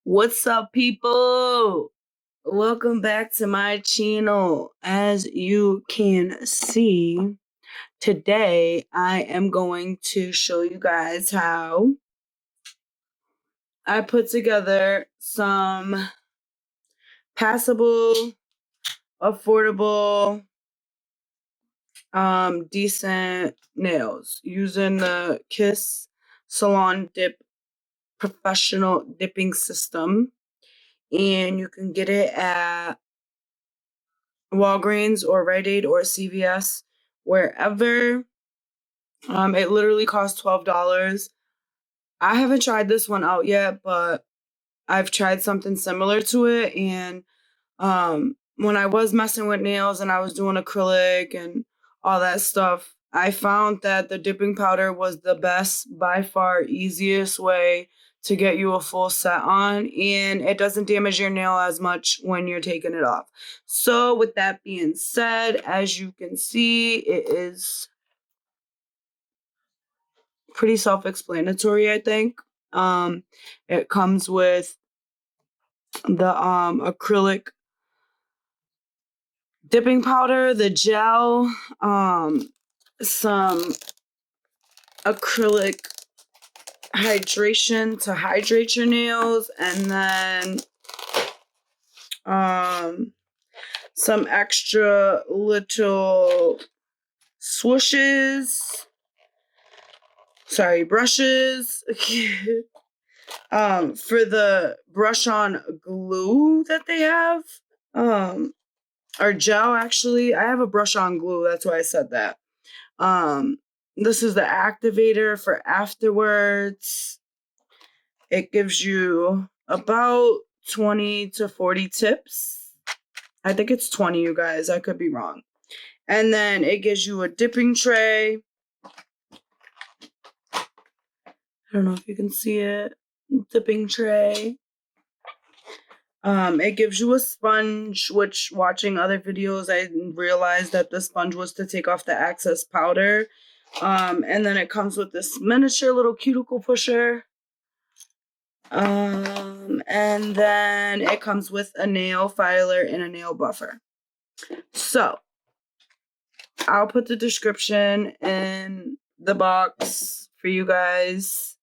What's up, people? Welcome back to my channel. As you can see, today I am going to show you guys how I put together some passable, affordable, decent nails using the Kiss Salon Dip professional dipping system. And you can get it at Walgreens or Rite Aid or CVS, wherever. It literally costs $12. I haven't tried this one out yet, but I've tried something similar to it. And when I was messing with nails and I was doing acrylic and all that stuff, I found that the dipping powder was the best, by far easiest way to get you a full set on, and it doesn't damage your nail as much when you're taking it off. So with that being said, as you can see, it is pretty self-explanatory, I think. It comes with the acrylic dipping powder, the gel, some acrylic hydration to hydrate your nails, and then some extra little brushes for the brush on glue that they have, or gel. Actually, I have a brush on glue, that's why I said that. This is the activator for afterwards. It gives you about 20 to 40 tips. I think it's 20, you guys. I could be wrong. And then it gives you a dipping tray. I don't know if you can see it. Dipping tray. It gives you a sponge, which, watching other videos, I realized that the sponge was to take off the excess powder. And then it comes with this miniature little cuticle pusher. And then it comes with a nail filer and a nail buffer. So I'll put the description in the box for you guys,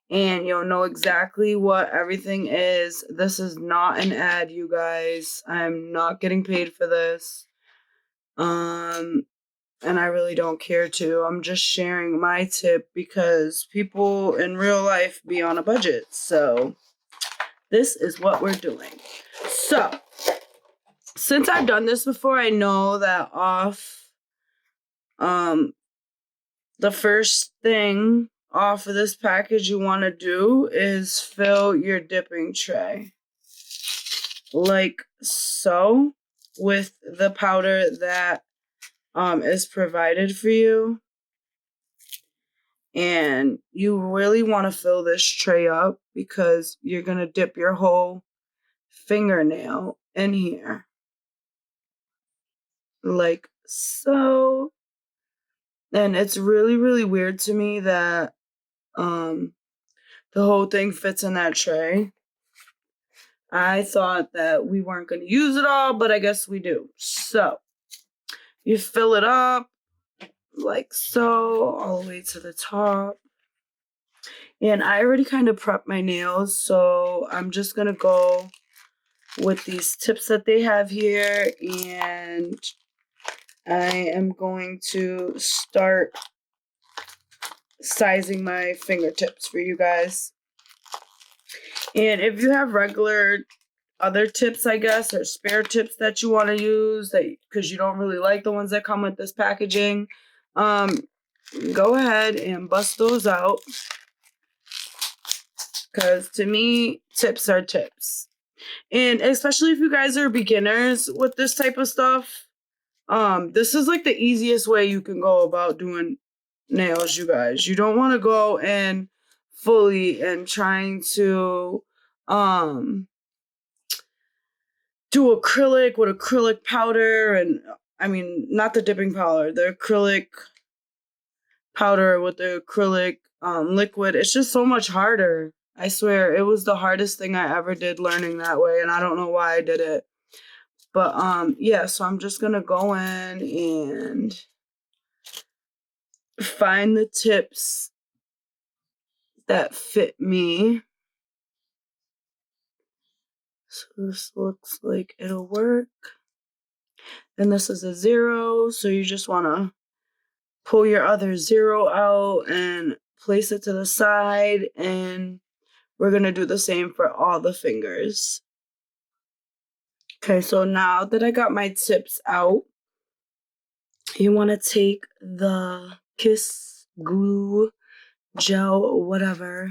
and you'll know exactly what everything is. This is not an ad, you guys. I'm not getting paid for this. And I really don't care to. I'm just sharing my tip because people in real life be on a budget. So this is what we're doing. So since I've done this before, I know that the first thing off of this package you want to do is fill your dipping tray. Like so, with the powder that is provided for you. And you really want to fill this tray up because you're going to dip your whole fingernail in here. Like so. And it's really, really weird to me that the whole thing fits in that tray. I thought that we weren't going to use it all, but I guess we do. So you fill it up like so, all the way to the top. And I already kind of prepped my nails, so I'm just going to go with these tips that they have here, and I am going to start sizing my fingertips for you guys. And if you have regular other tips, I guess, or spare tips that you want to use, that because you don't really like the ones that come with this packaging, go ahead and bust those out, because to me, tips are tips. And especially if you guys are beginners with this type of stuff, this is like the easiest way you can go about doing nails, you guys. You don't want to go in fully and trying to do acrylic with acrylic powder, and I mean, not the dipping powder, the acrylic powder with the acrylic liquid. It's just so much harder. I swear, it was the hardest thing I ever did learning that way, and I don't know why I did it. But yeah, so I'm just gonna go in and find the tips that fit me. So this looks like it'll work. And this is a 0, so you just wanna pull your other 0 out and place it to the side, and we're gonna do the same for all the fingers. Okay, so now that I got my tips out, you want to take the Kiss glue, gel, whatever,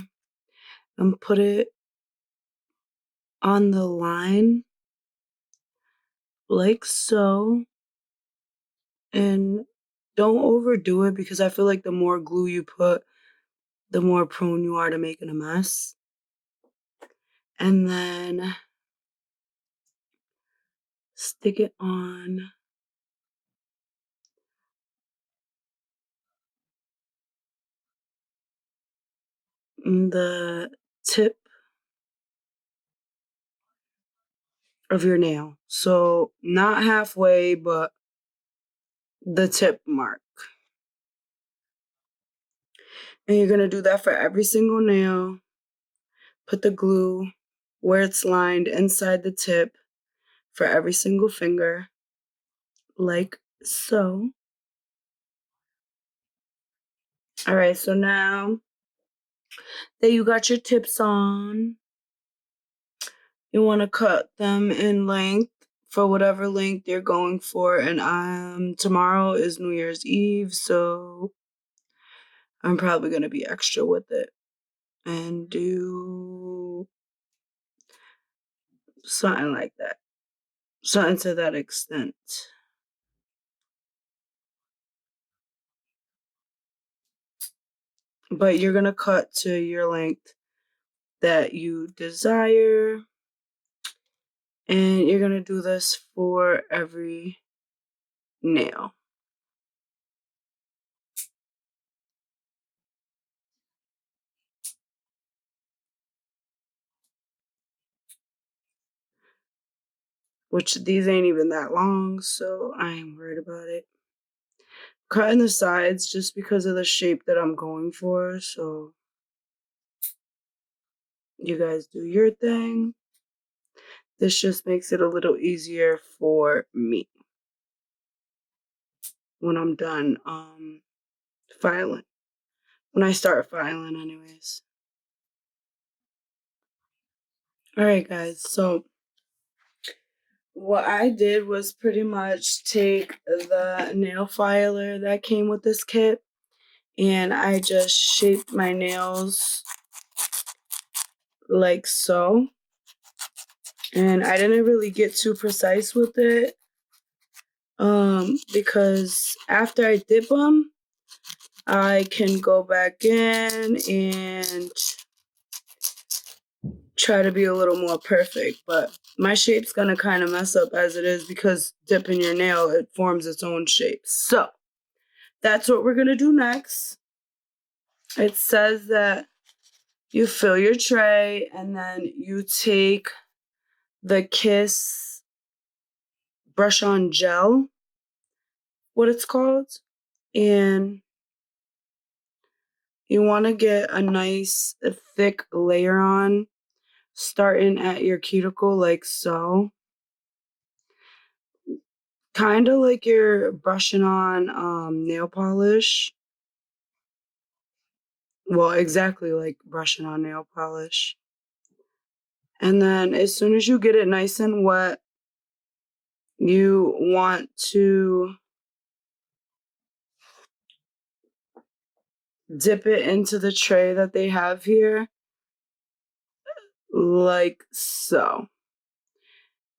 and put it on the line like so. And don't overdo it because I feel like the more glue you put, the more prone you are to making a mess. And then stick it on the tip of your nail. So not halfway, but the tip mark. And you're going to do that for every single nail. Put the glue where it's lined inside the tip for every single finger, like so. All right, so now that you got your tips on, you want to cut them in length for whatever length you're going for. And tomorrow is New Year's Eve, so I'm probably going to be extra with it and do something like that, something to that extent. But you're going to cut to your length that you desire. And you're going to do this for every nail. Which these ain't even that long, so I ain't worried about it. Cutting the sides just because of the shape that I'm going for, so you guys do your thing. This just makes it a little easier for me when I'm done filing. When I start filing anyways. Alright guys, so what I did was pretty much take the nail filer that came with this kit and I just shaped my nails like so. And I didn't really get too precise with it because after I dip them, I can go back in and try to be a little more perfect. But my shape's going to kind of mess up as it is because dipping your nail, it forms its own shape. So that's what we're going to do next. It says that you fill your tray and then you take the Kiss brush on gel, what it's called, and you want to get a nice thick layer on, starting at your cuticle like so. Kind of like you're brushing on nail polish. Well, exactly like brushing on nail polish. And then as soon as you get it nice and wet, you want to dip it into the tray that they have here, like so.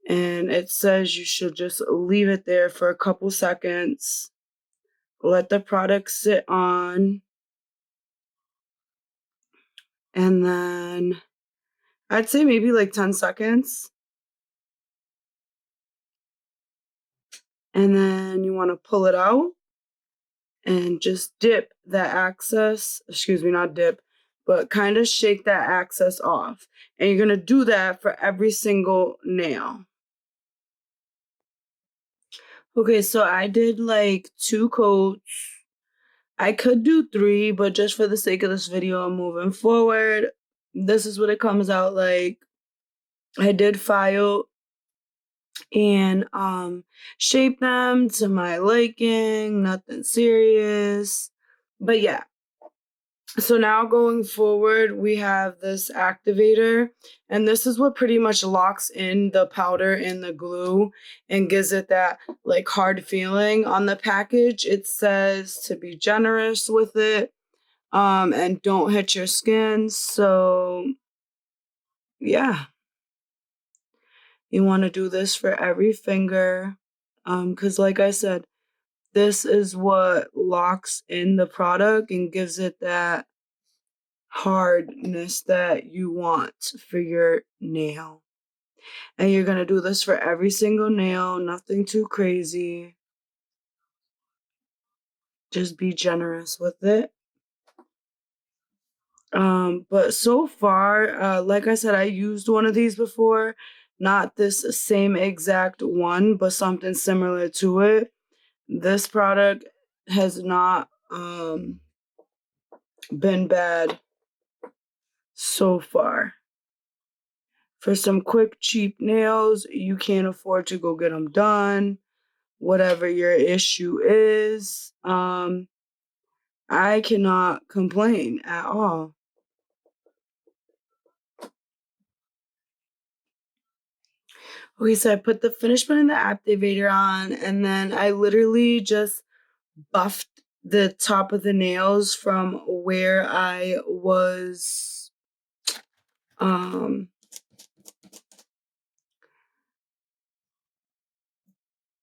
And it says you should just leave it there for a couple seconds. Let the product sit on. And then I'd say maybe like 10 seconds. And then you want to pull it out and just dip that excess, excuse me, not dip, but kind of shake that excess off. And you're going to do that for every single nail. Okay, so I did like 2 coats. I could do 3, but just for the sake of this video, I'm moving forward. This is what it comes out like. I did file and shape them to my liking, nothing serious. But yeah. So now going forward, we have this activator, and this is what pretty much locks in the powder and the glue and gives it that like hard feeling. On the package, it says to be generous with it, and don't hit your skin. So yeah, you want to do this for every finger, because like I said, this is what locks in the product and gives it that hardness that you want for your nail. And you're going to do this for every single nail, nothing too crazy. Just be generous with it. But so far, like I said, I used one of these before, not this same exact one, but something similar to it. This product has not been bad so far. For some quick, cheap nails, you can't afford to go get them done. Whatever your issue is, I cannot complain at all. Okay, so I put the finish button and the activator on, and then I literally just buffed the top of the nails from where I was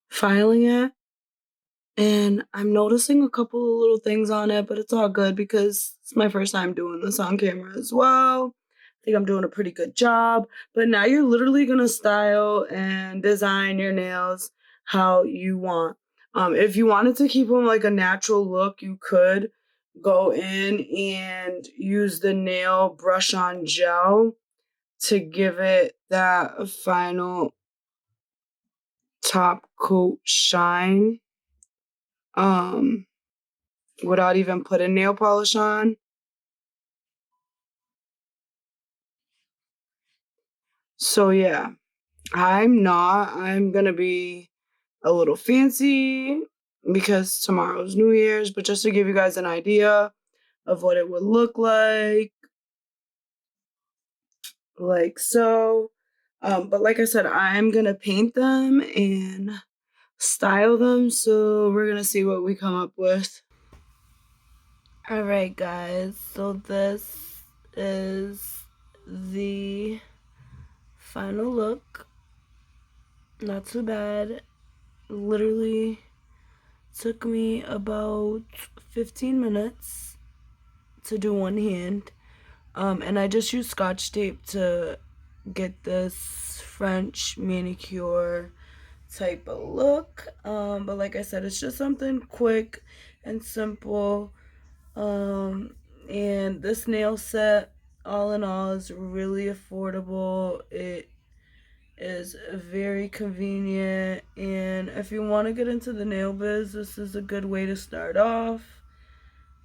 filing it. And I'm noticing a couple of little things on it, but it's all good because it's my first time doing this on camera as well. I think I'm doing a pretty good job. But now you're literally going to style and design your nails how you want. If you wanted to keep them like a natural look, you could go in and use the nail brush on gel to give it that final top coat shine. Without even putting nail polish on. So yeah, I'm gonna be a little fancy because tomorrow's New Year's, but just to give you guys an idea of what it would look like so. But like I said, I'm gonna paint them and style them, so we're gonna see what we come up with. Alright guys, so this is the final look. Not too bad. Literally took me about 15 minutes to do one hand. And I just used Scotch tape to get this French manicure type of look. But like I said, it's just something quick and simple. And this nail set, all in all, is really affordable. It is very convenient, and if you want to get into the nail biz, this is a good way to start off,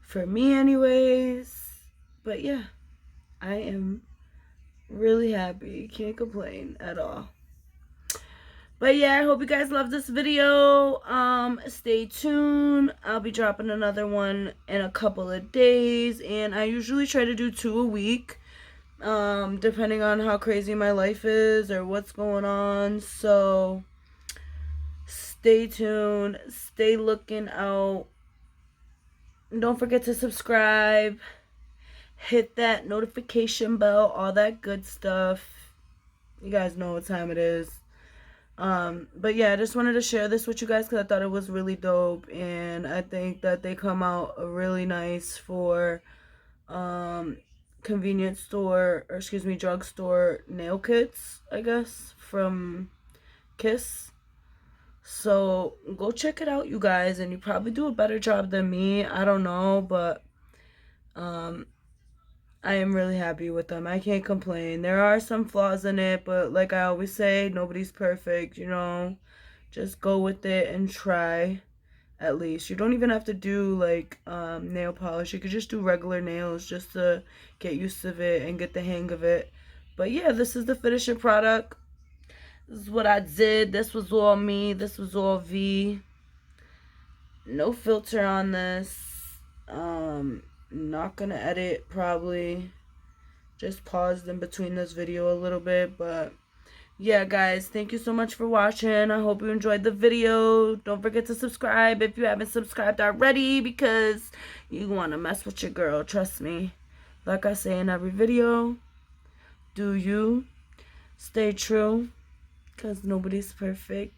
for me anyways. But yeah, I am really happy, can't complain at all. But yeah, I hope you guys love this video. Stay tuned. I'll be dropping another one in a couple of days, and I usually try to do 2 a week, depending on how crazy my life is or what's going on. So stay tuned, stay looking out. And don't forget to subscribe, hit that notification bell, all that good stuff. You guys know what time it is. But yeah, I just wanted to share this with you guys because I thought it was really dope, and I think that they come out really nice for convenience store, or excuse me, drugstore nail kits, I guess, from Kiss. So go check it out, you guys, and you probably do a better job than me. I don't know, but I am really happy with them. I can't complain. There are some flaws in it, but like I always say, nobody's perfect, you know. Just go with it and try at least. You don't even have to do like nail polish. You could just do regular nails just to get used to it and get the hang of it. But yeah, this is the finishing product. This is what I did. This was all me. This was all V. No filter on this. Not gonna edit probably. Just paused in between this video a little bit, but yeah, guys, thank you so much for watching. I hope you enjoyed the video. Don't forget to subscribe if you haven't subscribed already, because you want to mess with your girl, trust me. Like I say in every video, do you. Stay true, because nobody's perfect.